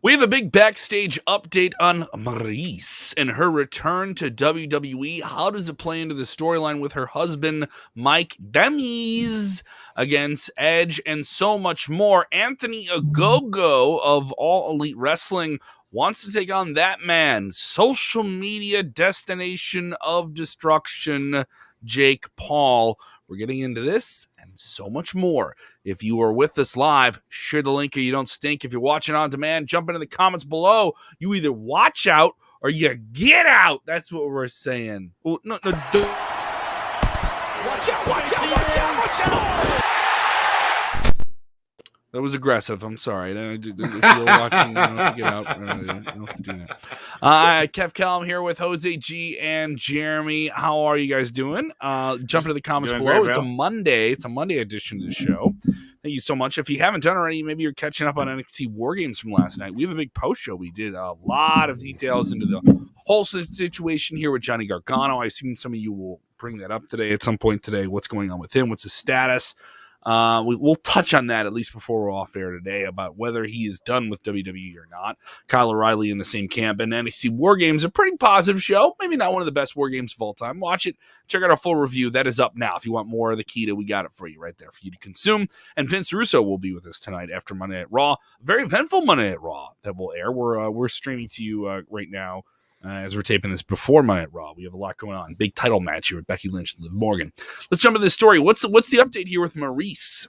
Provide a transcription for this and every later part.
We have a big backstage update on Maryse and her return to WWE. How does it play into the storyline with her husband, Mike Demies, against Edge, and so much more? Anthony Ogogo of All Elite Wrestling wants to take on that man, social media destination of destruction, Jake Paul. We're getting into this and so much more. If you are with us live, share the link or you don't stink. If you're watching on demand, jump into the comments below. You either watch out or you get out. That's what we're saying. Well, no, watch out, watch out, watch out, watch out. That was aggressive. I'm sorry. If you're watching, you don't have to get out. You don't have to do that. Kev Kellam here with Jose G and Jeremy. How are you guys doing? Jump into the comments below. Great, it's a Monday. It's a Monday edition of the show. Thank you so much. If you haven't done already, maybe you're catching up on NXT War Games from last night. We have a big post show. We did a lot of details into the whole situation here with Johnny Gargano. I assume some of you will bring that up today at some point today. What's going on with him? What's his status? We'll touch on that at least before we're off air today about whether he is done with WWE or not. Kyle O'Reilly in the same camp, and NXT War Games, a pretty positive show. Maybe not one of the best War Games of all time. Watch it. Check out our full review. That is up now. If you want more of the Keeda, we got it for you right there for you to consume. And Vince Russo will be with us tonight after Monday Night Raw. A very eventful Monday Night Raw that will air. We're streaming to you right now. As we're taping this before Monday Night Raw, we have a lot going on. Big title match here with Becky Lynch and Liv Morgan. Let's jump into this story. What's the update here with Maryse?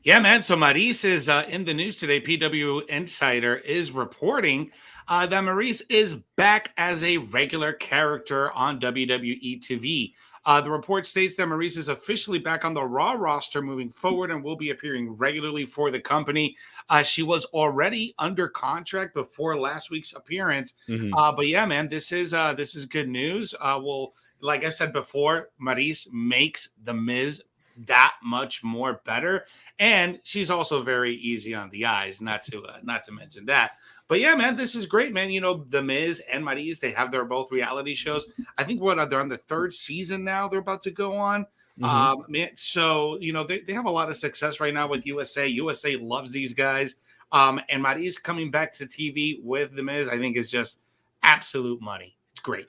Yeah, man. So Maryse is in the news today. PW Insider is reporting that Maryse is back as a regular character on WWE TV. The report states that Maryse is officially back on the Raw roster moving forward and will be appearing regularly for the company. She was already under contract before last week's appearance. But yeah, man, this is good news. Well, like I said before, Maryse makes The Miz that much more better, and she's also very easy on the eyes. Not to mention that. But yeah, man, this is great, man. You know, The Miz and Maryse, they have their both reality shows. I think they're on the third season now. They're about to go on. Man, so you know they have a lot of success right now with USA. USA loves these guys. And Maryse coming back to TV with The Miz, I think is just absolute money. It's great.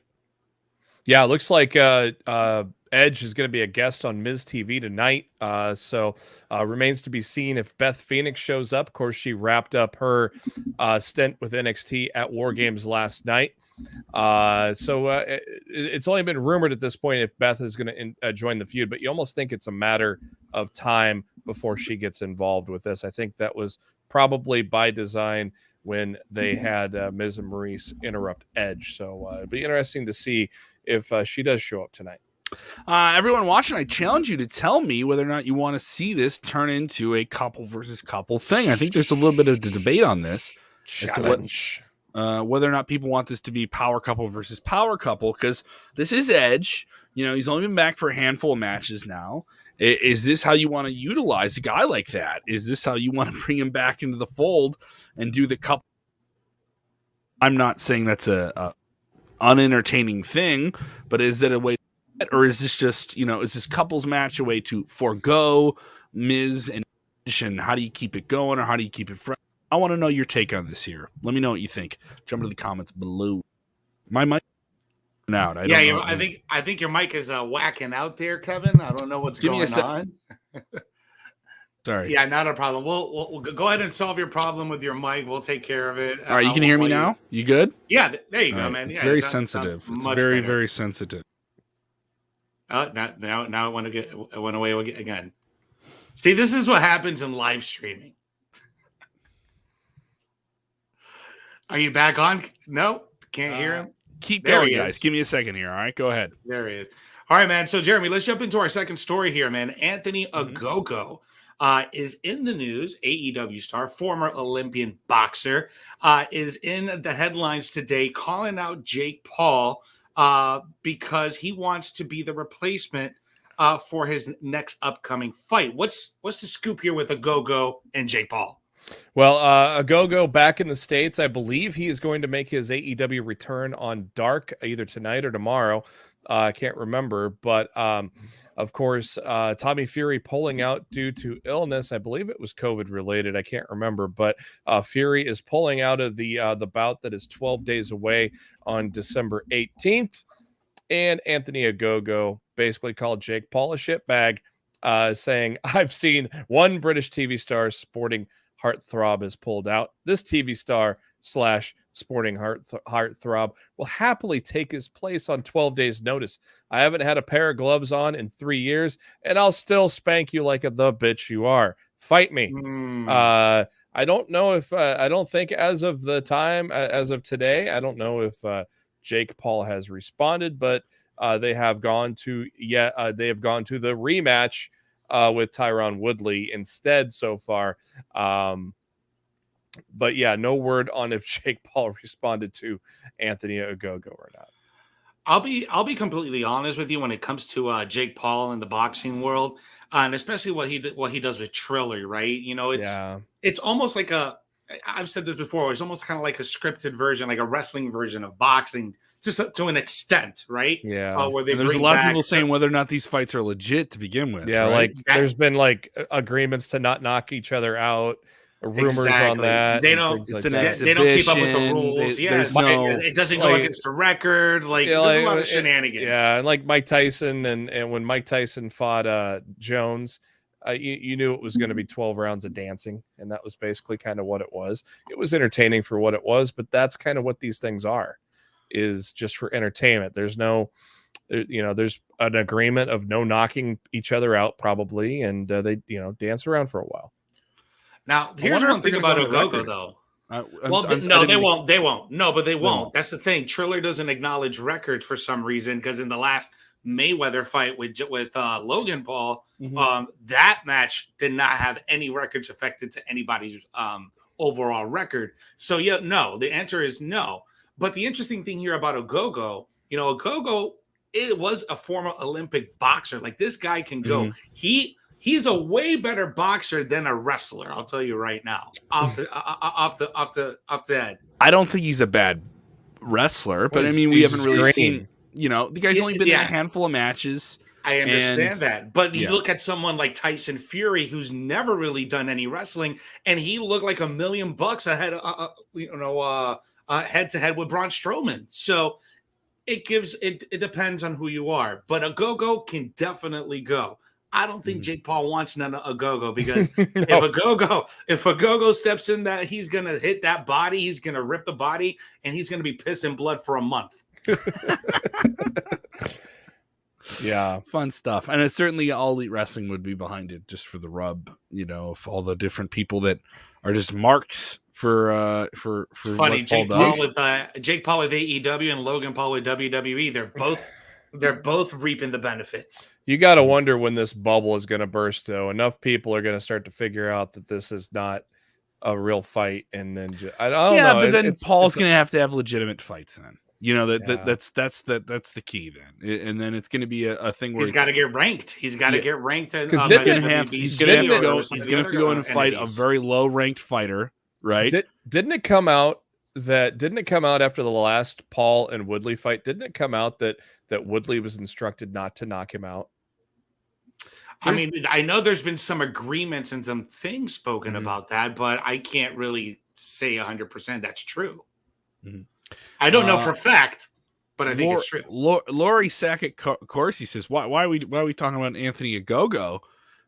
Yeah, it looks like Edge is going to be a guest on Miz TV tonight. So remains to be seen if Beth Phoenix shows up. Of course, she wrapped up her stint with NXT at War Games last night. So it's only been rumored at this point if Beth is going to join the feud, but you almost think it's a matter of time before she gets involved with this. I think that was probably by design when they had Miz and Maryse interrupt Edge. So it'd be interesting to see if she does show up tonight. Everyone watching, I challenge you to tell me whether or not you want to see this turn into a couple versus couple thing. I think there's a little bit of the debate on this. Challenge. Whether or not people want this to be power couple versus power couple, because this is Edge. You know, he's only been back for a handful of matches now. Is this how you want to utilize a guy like that? Is this how you want to bring him back into the fold and do the couple? I'm not saying that's a unentertaining thing, but is it a way, or is this just, you know, is this couples match a way to forego Miz and Edge, and how do you keep it going, or how do you keep it fresh? I want to know your take on this here. Let me know what you think. Jump into the comments below. My mic out. I think your mic is whacking out there, Kevin. I don't know what's going on. Sorry. Yeah, not a problem. We'll go ahead and solve your problem with your mic. We'll take care of it. All right, you can hear me now? You good? Yeah, there you go, man. It's very sensitive. It's very, very sensitive. Now it went away again. See, this is what happens in live streaming. Are you back on? No? Can't hear him? Keep going, guys. Give me a second here, all right? Go ahead. There he is. All right, man. So, Jeremy, let's jump into our second story here, man. Anthony Ogogo is in the news. AEW star, former Olympian boxer, is in the headlines today calling out Jake Paul because he wants to be the replacement for his next upcoming fight. What's the scoop here with Ogogo and Jake Paul? Well, Ogogo back in the States, I believe he is going to make his AEW return on Dark either tonight or tomorrow. I can't remember, but Of course, Tommy Fury pulling out due to illness. I believe it was COVID related. I can't remember, but Fury is pulling out of the bout that is 12 days away on December 18th. And Anthony Ogogo basically called Jake Paul a shitbag, saying, "I've seen one British TV star sporting heartthrob has pulled out. This TV star / sporting heartthrob will happily take his place on 12 days notice. I haven't had a pair of gloves on in 3 years, and I'll still spank you like the bitch you are. Fight me." I don't know if I don't think as of today, I don't know if Jake Paul has responded, but they have gone to the rematch with Tyron Woodley instead so far. But yeah, no word on if Jake Paul responded to Anthony Ogogo or not. I'll be completely honest with you when it comes to Jake Paul in the boxing world, and especially what he does with Triller, right? You know, it's almost like I've said this before. It's almost kind of like a scripted version, like a wrestling version of boxing, just to an extent, right? Yeah. Where there's a lot of people saying whether or not these fights are legit to begin with. Yeah, right? There's been agreements to not knock each other out. Rumors on that. They don't. It's they don't keep up with the rules. It doesn't go against the record. There's a lot of shenanigans. Yeah, and like Mike Tyson and when Mike Tyson fought Jones, you knew it was going to be 12 rounds of dancing, and that was basically kind of what it was. It was entertaining for what it was, but that's kind of what these things are, is just for entertainment. There's there's an agreement of no knocking each other out probably, and they dance around for a while. Now, here's one thing about Ogogo, though. They won't. They won't. No, but they won't. That's the thing. Triller doesn't acknowledge records for some reason, because in the last Mayweather fight with Logan Paul, that match did not have any records affected to anybody's overall record. So, the answer is no. But the interesting thing here about Ogogo, Ogogo, it was a former Olympic boxer. Like, this guy can go. He's a way better boxer than a wrestler. I'll tell you right now, off the head. I don't think he's a bad wrestler, but I mean, we haven't really seen. The guy's only been in a handful of matches. I understand that, but you look at someone like Tyson Fury, who's never really done any wrestling, and he looked like $1 million ahead, head to head with Braun Strowman. So it depends on who you are, but Ogogo can definitely go. I don't think Jake Paul wants none of Ogogo, because if Ogogo steps in, that he's gonna hit that body, he's gonna rip the body, and he's gonna be pissing blood for a month. Yeah, fun stuff, and it's certainly All Elite Wrestling would be behind it just for the rub, of all the different people that are just marks for it's funny. Jake Paul with AEW and Logan Paul with WWE. They're both reaping the benefits. You got to wonder when this bubble is going to burst, though. Enough people are going to start to figure out that this is not a real fight, and then I don't know. Yeah, but then Paul's going to have legitimate fights. Then that's the key. Then, and then it's going to be a thing where he's got to get ranked. He's got to get ranked, because he's going to have to go in and fight a very low ranked fighter, right? Didn't it come out after the last Paul and Woodley fight? Didn't it come out that Woodley was instructed not to knock him out? I know there's been some agreements and some things spoken about that, but I can't really say 100% that's true. I don't know for a fact, but I think it's true. Laurie Sackett Corsi says, why are we talking about Anthony Ogogo,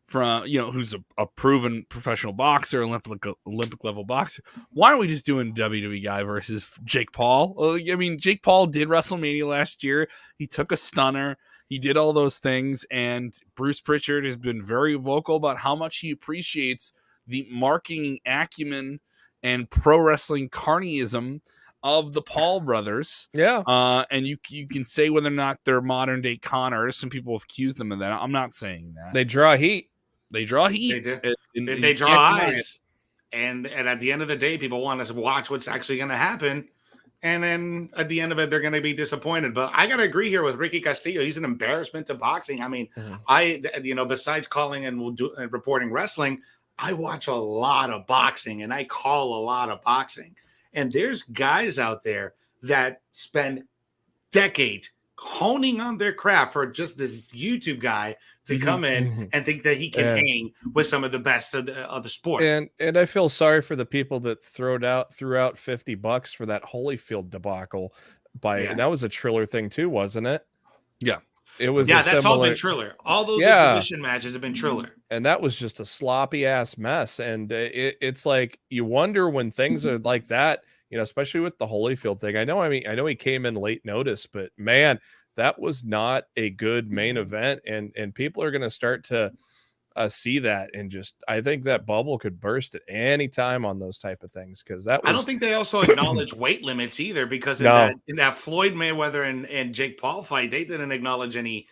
from who's a proven professional boxer, Olympic level boxer? Why aren't we just doing WWE guy versus Jake Paul? I mean, Jake Paul did WrestleMania last year. He took a stunner. He did all those things, and Bruce Pritchard has been very vocal about how much he appreciates the marketing acumen and pro wrestling carnyism of the Paul brothers. Yeah. And you can say whether or not they're modern day con artists. Some people have accused them of that. I'm not saying that. They draw heat. They draw heat. They do. They draw eyes. And at the end of the day, people want us to watch what's actually going to happen. And then at the end of it, they're going to be disappointed. But I got to agree here with Ricky Castillo. He's an embarrassment to boxing. I mean, besides calling and reporting wrestling, I watch a lot of boxing, and I call a lot of boxing. And there's guys out there that spend decades honing on their craft for just this YouTube guy to come in and think that he can hang with some of the best of the sport. And I feel sorry for the people that threw out $50 for that Holyfield debacle. And that was a Triller thing too, wasn't it? Yeah. It was that's all been Triller. All those exhibition matches have been Triller. And that was just a sloppy ass mess. And it's like, you wonder when things are like that, especially with the Holyfield thing. I know he came in late notice, but man, that was not a good main event. And people are going to start to see that, and I think that bubble could burst at any time on those type of things. Cause I don't think they also acknowledge weight limits either, because in that Floyd Mayweather and Jake Paul fight, they didn't acknowledge any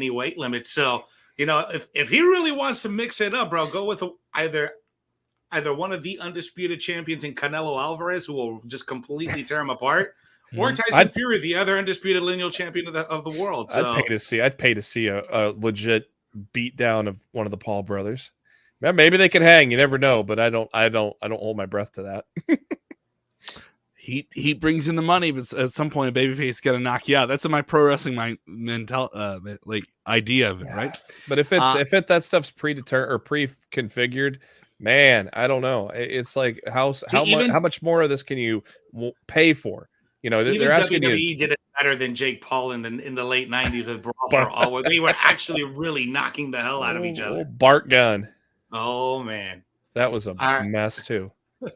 weight limits. So, if he really wants to mix it up, bro, go with either one of the undisputed champions in Canelo Alvarez, who will just completely tear him apart, or Tyson Fury, the other undisputed lineal champion of the world. So I'd pay to see a legit beat down of one of the Paul brothers. Maybe they can hang. You never know, but I don't hold my breath to that. He brings in the money, but at some point, a babyface got to knock you out. That's my pro wrestling idea of it, right? But if that stuff's predetermined or pre-configured, man, I don't know. It's like how much more of this can you pay for? They're asking WWE did it better than Jake Paul in the late 90s with Brawl for All, where they were actually really knocking the hell out of each other. Bart gun. Oh, man. That was a mess, too. All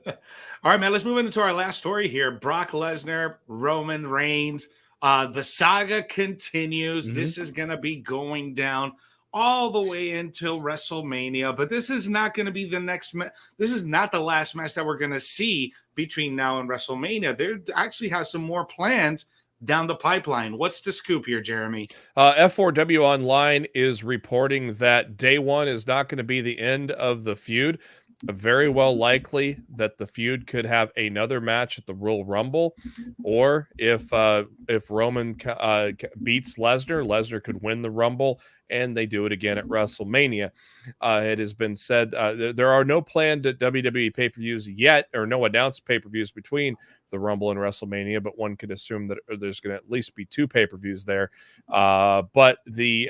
right, man, let's move into our last story here. Brock Lesnar, Roman Reigns. The saga continues. This is going to be going down all the way until WrestleMania, but this is not going to be the next this is not the last match that we're going to see between now and WrestleMania. They actually have some more plans down the pipeline. What's the scoop here, Jeremy? F4W Online is reporting that day one is not going to be the end of the feud. Very well likely that the feud could have another match at the Royal Rumble, or if Roman beats Lesnar could win the Rumble, and they do it again at WrestleMania. It has been said there are no planned WWE pay-per-views yet, or no announced pay-per-views between the Rumble and WrestleMania, but one could assume that there's going to at least be two pay-per-views there. But the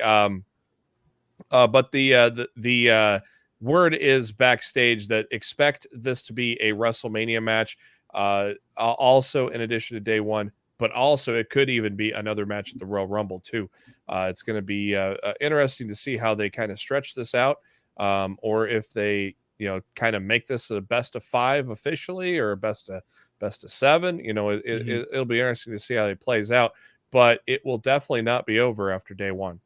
word is backstage that expect this to be a WrestleMania match, also in addition to day one, but also it could even be another match at the Royal Rumble too. It's going to be interesting to see how they kind of stretch this out, or if they kind of make this a best of 5 officially, or a best of 7. It'll be interesting to see how it plays out, but it will definitely not be over after day one.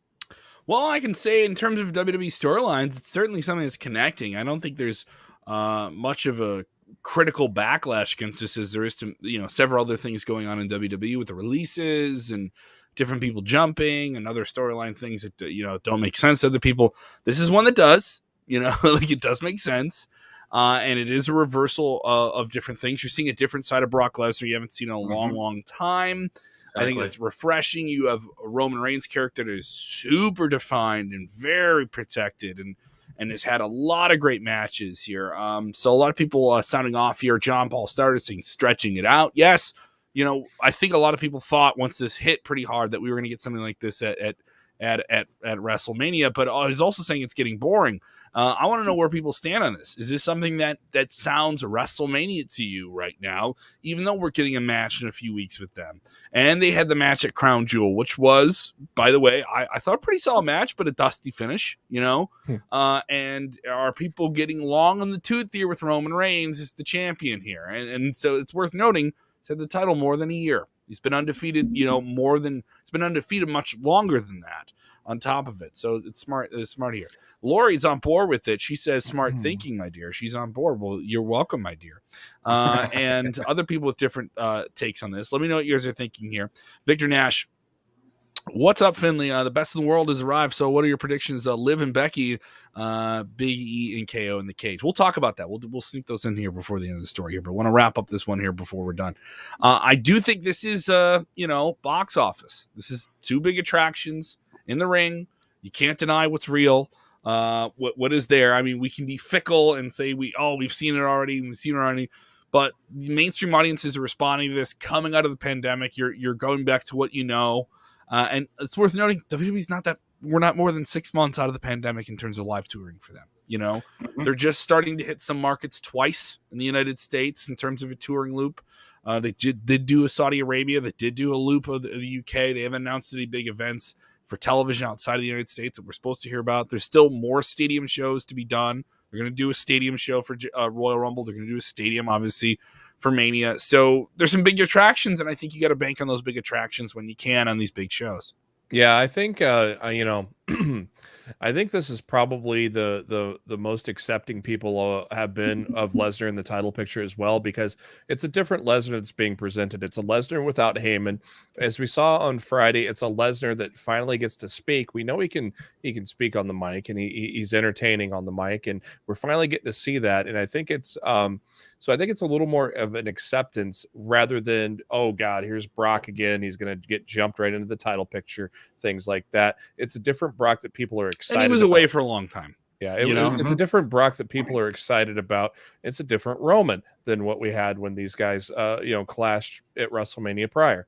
Well, I can say in terms of WWE storylines, it's certainly something that's connecting. I don't think there's much of a critical backlash against this as there is to several other things going on in WWE with the releases and different people jumping and other storyline things that don't make sense to other people. This is one that does, like it does make sense, and it is a reversal of different things. You're seeing a different side of Brock Lesnar you haven't seen in a long time. I think it's refreshing. You have a Roman Reigns character that is super defined and very protected and has had a lot of great matches here. So a lot of people sounding off here. John Paul started saying stretching it out. Yes, I think a lot of people thought once this hit pretty hard that we were going to get something like this at WrestleMania, but he's also saying it's getting boring. I want to know where people stand on this. Is this something that sounds WrestleMania to you right now, even though we're getting a match in a few weeks with them? And they had the match at Crown Jewel, which was, by the way, I thought a pretty solid match, but a dusty finish, and are people getting long on the tooth here with Roman Reigns as the champion here? And so it's worth noting, he's had the title more than a year. He's been undefeated, it's been undefeated much longer than that on top of it. So it's smart here. Lori's on board with it. She says, smart thinking, my dear. She's on board. Well, you're welcome, my dear. And other people with different takes on this. Let me know what yours are thinking here. Victor Nash, what's up, Finley? The best in the world has arrived. So what are your predictions? Liv and Becky, Big E and KO in the cage. We'll talk about that. We'll sneak those in here before the end of the story here, but I want to wrap up this one here before we're done. I do think this is, box office. This is 2 big attractions in the ring. You can't deny what's real. What is there? I mean, we can be fickle and say we've seen it already, but the mainstream audiences are responding to this coming out of the pandemic. You're going back to what you know, and it's worth noting WWE's not that we're not more than 6 months out of the pandemic in terms of live touring for them. Mhm. They're just starting to hit some markets twice in the United States in terms of a touring loop. They did do a Saudi Arabia. They did do a loop of the UK. They haven't announced any big events for television outside of the United States that we're supposed to hear about. There's still more stadium shows to be done. They're going to do a stadium show for Royal Rumble. They're going to do a stadium, obviously, for Mania. So there's some big attractions, and I think you got to bank on those big attractions when you can on these big shows. Yeah, I think I think this is probably the most accepting people have been of Lesnar in the title picture as well, because it's a different Lesnar that's being presented. It's a Lesnar without Heyman. As we saw on Friday, it's a Lesnar that finally gets to speak. We know he can speak on the mic, and he's entertaining on the mic, and we're finally getting to see that. And I think it's so I think it's a little more of an acceptance rather than, oh God, here's Brock again. He's going to get jumped right into the title picture, things like that. It's a different Brock that people are excited. And he was about. away for a long time. Yeah, it's a different Brock that people are excited about. It's a different Roman than what we had when these guys, clashed at WrestleMania prior.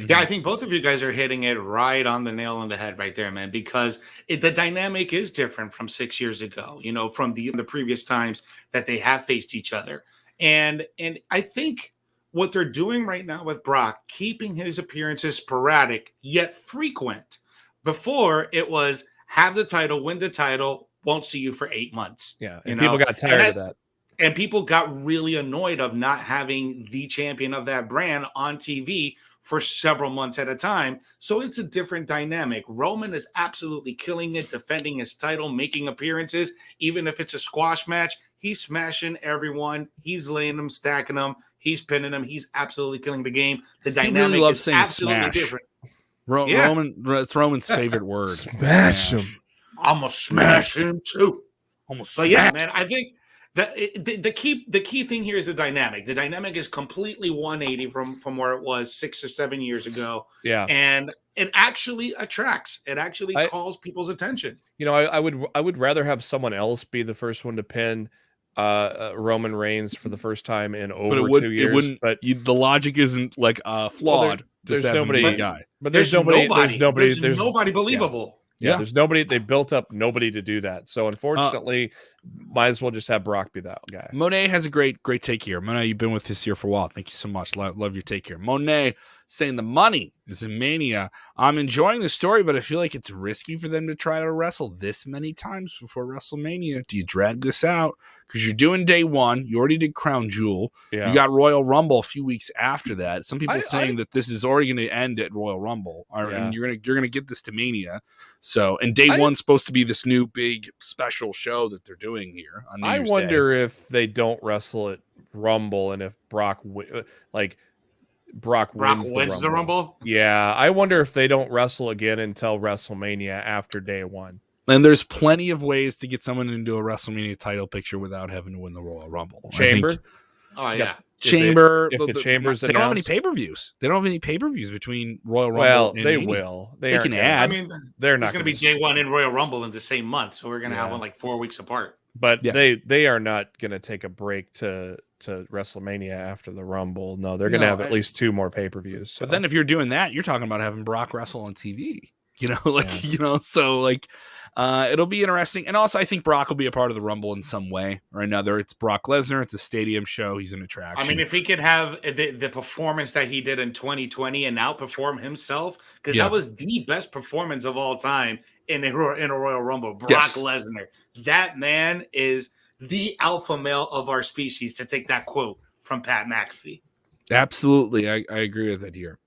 Yeah, I think both of you guys are hitting it right on the nail on the head right there, man, because the dynamic is different from 6 years ago, from the previous times that they have faced each other. And I think what they're doing right now with Brock, keeping his appearances sporadic yet frequent. Before it was have the title, win the title, won't see you for 8 months. Yeah, and people got tired of that. And people got really annoyed of not having the champion of that brand on TV for several months at a time. So it's a different dynamic. Roman is absolutely killing it, defending his title, making appearances. Even if it's a squash match, he's smashing everyone. He's laying them, stacking them. He's pinning them. He's absolutely killing the game. The dynamic really loves is saying absolutely smash. different. Roman, it's Roman's favorite word. Smash him. I'm going to smash him too. Almost But yeah, man, I think the key thing here is the dynamic. The dynamic is completely 180 from where it was 6 or 7 years ago. Yeah, and it actually attracts. It actually calls people's attention. I would rather have someone else be the first one to pin Roman Reigns for the first time in over 2 years. It wouldn't. But the logic isn't flawed. Well, there's nobody. Guy. But there's nobody. There's nobody believable. Yeah, there's nobody. They built up nobody to do that. So unfortunately, might as well just have Brock be that guy. Monet has a great take here. Monet, you've been with us here for a while. Thank you so much. Love your take here. Monet saying the money is in Mania. I'm enjoying the story, but I feel like it's risky for them to try to wrestle this many times before WrestleMania. Do you drag this out? Because you're doing day one. You already did Crown Jewel. Yeah. You got Royal Rumble a few weeks after that. Some people saying that this is already going to end at Royal Rumble, and you're gonna get this to Mania. So, and day one's supposed to be this new big special show that they're doing here on New Year's wonder Day. if they don't wrestle at Rumble, and if Brock wins the Rumble. Yeah, I wonder if they don't wrestle again until WrestleMania after day one. And there's plenty of ways to get someone into a WrestleMania title picture without having to win the Royal Rumble. Chamber? Oh, yeah. Chamber. If the Chamber's they don't have any pay-per-views. They don't have any pay-per-views between Royal Rumble and they Mania. will. They can add. I mean, they're not going to be day one in Royal Rumble in the same month, so we're going to have one like 4 weeks apart. But they are not going to take a break to WrestleMania after the Rumble. No, they're going to have at least 2 more pay-per-views. So. But then if you're doing that, you're talking about having Brock wrestle on TV. It'll be interesting. And also, I think Brock will be a part of the Rumble in some way or another. It's Brock Lesnar. It's a stadium show. He's an attraction. I mean, if he could have the performance that he did in 2020 and outperform himself, because that was the best performance of all time in a Royal Rumble. Brock Lesnar. That man is the alpha male of our species, to take that quote from Pat McAfee. Absolutely. I agree with it here.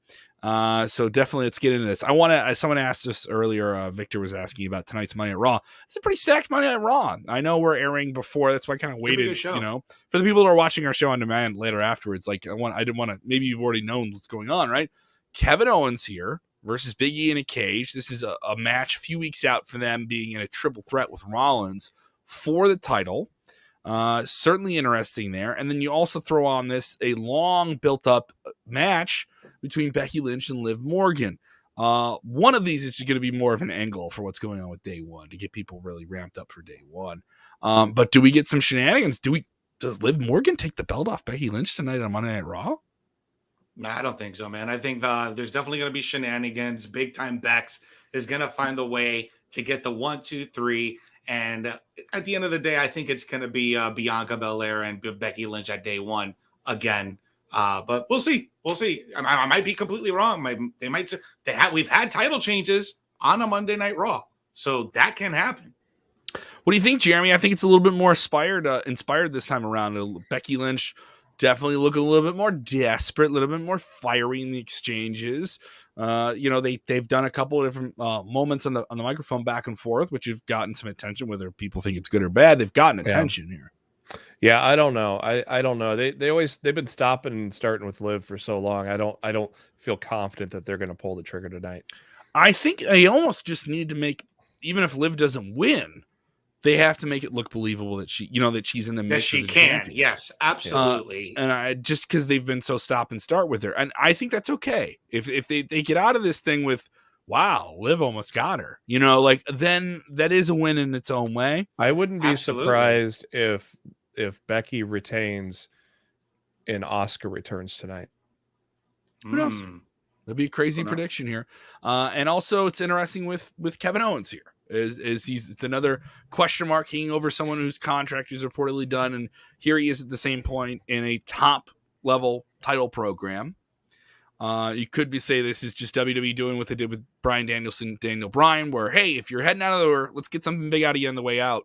So definitely let's get into this. Someone asked us earlier, Victor was asking about tonight's Monday Night Raw. It's a pretty stacked Monday Night Raw. I know we're airing before, that's why I kind of waited, for the people who are watching our show on demand later afterwards. Like I didn't want to, maybe you've already known what's going on, right? Kevin Owens here versus Big E in a cage. This is a match a few weeks out for them being in a triple threat with Rollins for the title. Certainly interesting there. And then you also throw on this a long built up match between Becky Lynch and Liv Morgan. One of these is going to be more of an angle for what's going on with day one to get people really ramped up for day one. But do we get some shenanigans? Does Liv Morgan take the belt off Becky Lynch tonight on Monday Night Raw? No, I don't think so, man. I think there's definitely going to be shenanigans. Big time Bex is going to find a way to get the 1, 2, 3. And at the end of the day, I think it's going to be Bianca Belair and Becky Lynch at day one again. But we'll see. We'll see. I might be completely wrong. We've had title changes on a Monday Night Raw, so that can happen. What do you think, Jeremy? I think it's a little bit more inspired this time around. Becky Lynch definitely looking a little bit more desperate, a little bit more fiery in the exchanges. They've done a couple of different moments on the microphone back and forth, which have gotten some attention. Whether people think it's good or bad, they've gotten attention here. Yeah, I don't know. I don't know. They've been stopping and starting with Liv for so long. I don't feel confident that they're going to pull the trigger tonight. I think they almost just need to make, even if Liv doesn't win, they have to make it look believable that she's in the mix. That she can. Yes, absolutely. And just because they've been so stop and start with her, and I think that's okay. If they get out of this thing with, wow, Liv almost got her, then that is a win in its own way. I wouldn't be surprised if Becky retains and Asuka returns tonight. Who knows? That'd be a crazy prediction here. And also, it's interesting with Kevin Owens here. It's another question mark hanging over someone whose contract is reportedly done, and here he is at the same point in a top level title program. You could say this is just WWE doing what they did with Bryan Danielson, Daniel Bryan, where hey, if you're heading out of the door, let's get something big out of you on the way out,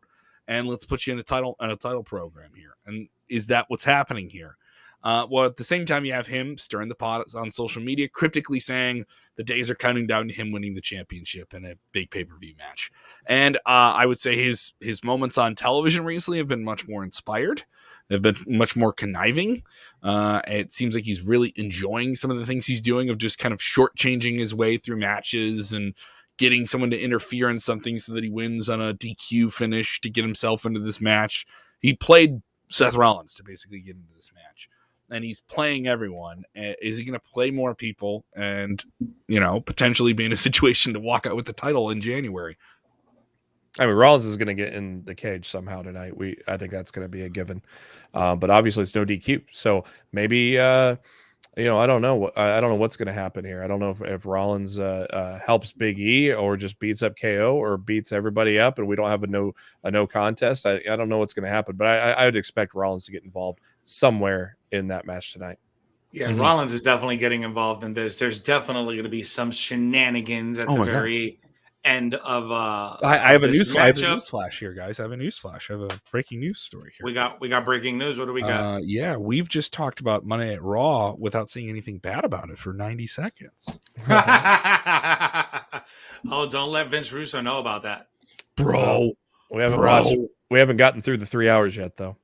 and let's put you in a title program here. And is that what's happening here? Well, at the same time, you have him stirring the pot on social media, cryptically saying the days are counting down to him winning the championship in a big pay-per-view match. And I would say his moments on television recently have been much more inspired. They've been much more conniving. It seems like he's really enjoying some of the things he's doing of just kind of shortchanging his way through matches and getting someone to interfere in something so that he wins on a DQ finish to get himself into this match. He played Seth Rollins to basically get into this match. And he's playing everyone. Is he going to play more people and, potentially be in a situation to walk out with the title in January? I mean, Rollins is going to get in the cage somehow tonight. I think that's going to be a given. But obviously it's no DQ. So maybe, I don't know. I don't know what's going to happen here. I don't know if Rollins helps Big E or just beats up KO or beats everybody up and we don't have a no contest. I don't know what's going to happen, but I would expect Rollins to get involved somewhere in that match tonight. Yeah, Rollins is definitely getting involved in this. There's definitely going to be some shenanigans at the very end of I have a news flash here, guys. I have a news flash. I have a breaking news story here. We got breaking news. What do we got? We've just talked about Monday Night Raw without saying anything bad about it for 90 seconds. Oh, don't let Vince Russo know about that. Bro. We haven't gotten through the 3 hours yet though.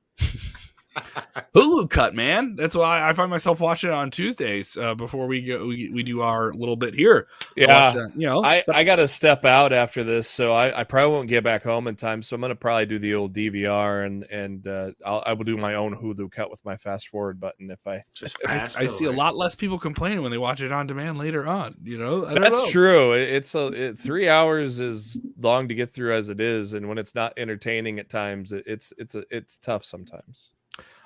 Hulu cut, man. That's why I find myself watching it on Tuesdays before we do our little bit here. Yeah, I got to step out after this, so I probably won't get back home in time. So I'm gonna probably do the old DVR and I will do my own Hulu cut with my fast forward button if I just. I see a lot less people complaining when they watch it on demand later on. That's true. It's 3 hours is long to get through as it is, and when it's not entertaining at times, it's tough sometimes.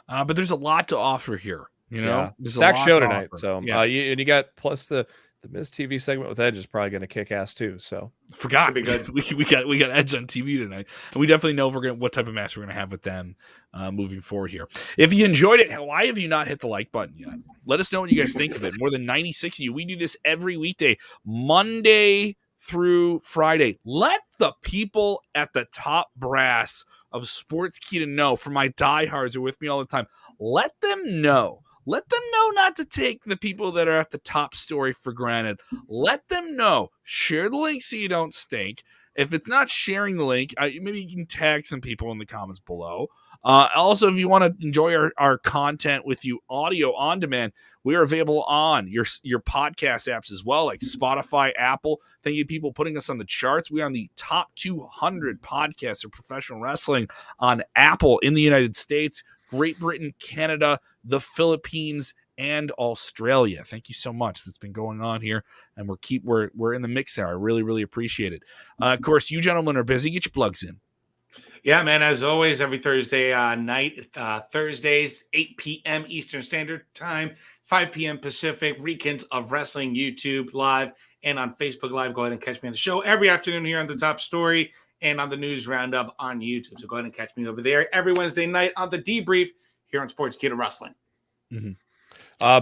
But there's a lot to offer here, Stacked show tonight. So you got plus the Miz TV segment with Edge is probably going to kick ass too. So forgot we got Edge on TV tonight, and we definitely know what type of match we're going to have with them moving forward here. If you enjoyed it, why have you not hit the like button yet? Let us know what you guys think of it. More than 96 of you. We do this every weekday, Monday through Friday. Let the people at the top brass of Sportskeeda know, for my diehards who are with me all the time, let them know not to take the people that are at the top story for granted. Let them know. Share the link so you don't stink. If it's not sharing the link, maybe you can tag some people in the comments below. Also, if you want to enjoy our content with you audio on demand, we are available on your podcast apps as well, like Spotify, Apple. Thank you, people putting us on the charts. We are on the top 200 podcasts of professional wrestling on Apple in the United States, Great Britain, Canada, the Philippines, and Australia. Thank you so much. That's been going on here, and we're in the mix there. I really, really appreciate it. Of course, you gentlemen are busy. Get your plugs in. Yeah, man. As always, every Thursday night, Thursdays, 8 p.m. Eastern Standard Time, 5 p.m. Pacific, Weekends of Wrestling, YouTube Live, and on Facebook Live. Go ahead and catch me on the show every afternoon here on The Top Story and on the News Roundup on YouTube. So go ahead and catch me over there every Wednesday night on The Debrief here on Sportskeeda Wrestling. Mm-hmm.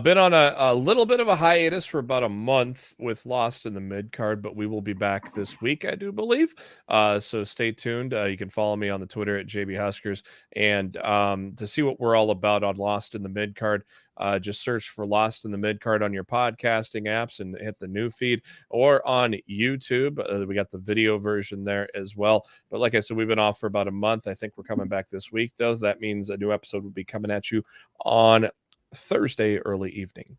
Been on a little bit of a hiatus for about a month with Lost in the Mid Card, but we will be back this week, I do believe. So stay tuned. You can follow me on the Twitter at JB Huskers, and to see what we're all about on Lost in the Mid Card, just search for Lost in the Mid Card on your podcasting apps and hit the new feed, or on YouTube. We got the video version there as well. But like I said, we've been off for about a month. I think we're coming back this week, though. That means a new episode will be coming at you on Thursday early evening.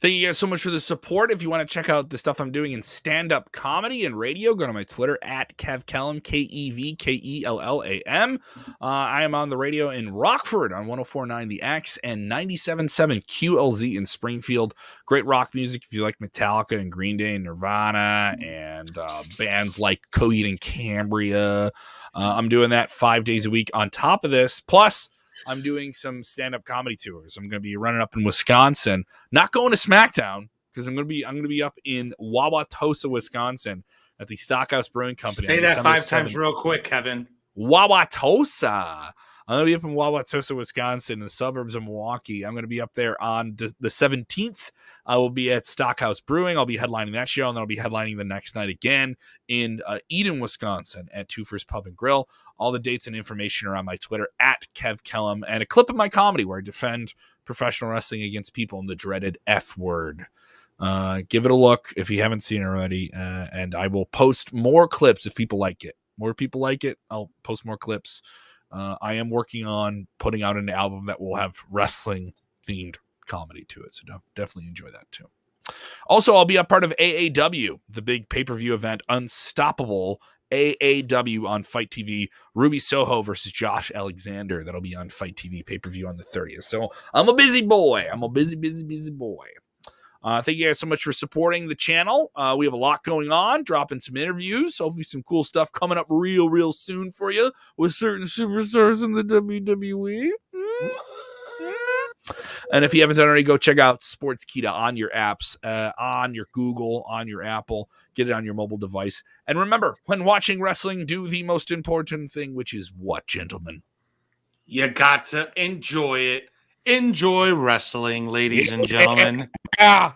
Thank you guys so much for the support. If you want to check out the stuff I'm doing in stand-up comedy and radio, go to my Twitter at KevKellam, KevKellam. I am on the radio in Rockford on 104.9 The X and 97.7 QLZ in Springfield. Great rock music if you like Metallica and Green Day and Nirvana and bands like Coheed and Cambria. I'm doing that 5 days a week on top of this. Plus, I'm doing some stand-up comedy tours. I'm going to be running up in Wisconsin, not going to SmackDown because I'm going to be up in Wauwatosa, Wisconsin, at the Stockhouse Brewing Company. Say that 5 times real quick, Kevin. Wauwatosa. I'm going to be up in Wauwatosa, Wisconsin, in the suburbs of Milwaukee. I'm going to be up there on the 17th. I will be at Stockhouse Brewing. I'll be headlining that show, and then I'll be headlining the next night again in Eden, Wisconsin at Two First Pub and Grill. All the dates and information are on my Twitter at KevKellam, and a clip of my comedy where I defend professional wrestling against people in the dreaded F word. Give it a look if you haven't seen it already, and I will post more clips if people like it. More people like it, I'll post more clips. I am working on putting out an album that will have wrestling-themed comedy to it, so definitely enjoy that too. Also, I'll be a part of AAW, the big pay-per-view event, Unstoppable AAW on Fight TV. Ruby Soho versus Josh Alexander. That'll be on Fight TV pay-per-view on the 30th. So I'm a busy boy. I'm a busy boy. Thank you guys so much for supporting the channel. We have a lot going on, dropping some interviews, hopefully some cool stuff coming up real soon for you with certain superstars in the WWE. And if you haven't done already, go check out Sportskeeda on your apps, on your Google, on your Apple. Get it on your mobile device. And remember, when watching wrestling, do the most important thing, which is what, gentlemen? You got to enjoy it. Enjoy wrestling, ladies and gentlemen. Yeah.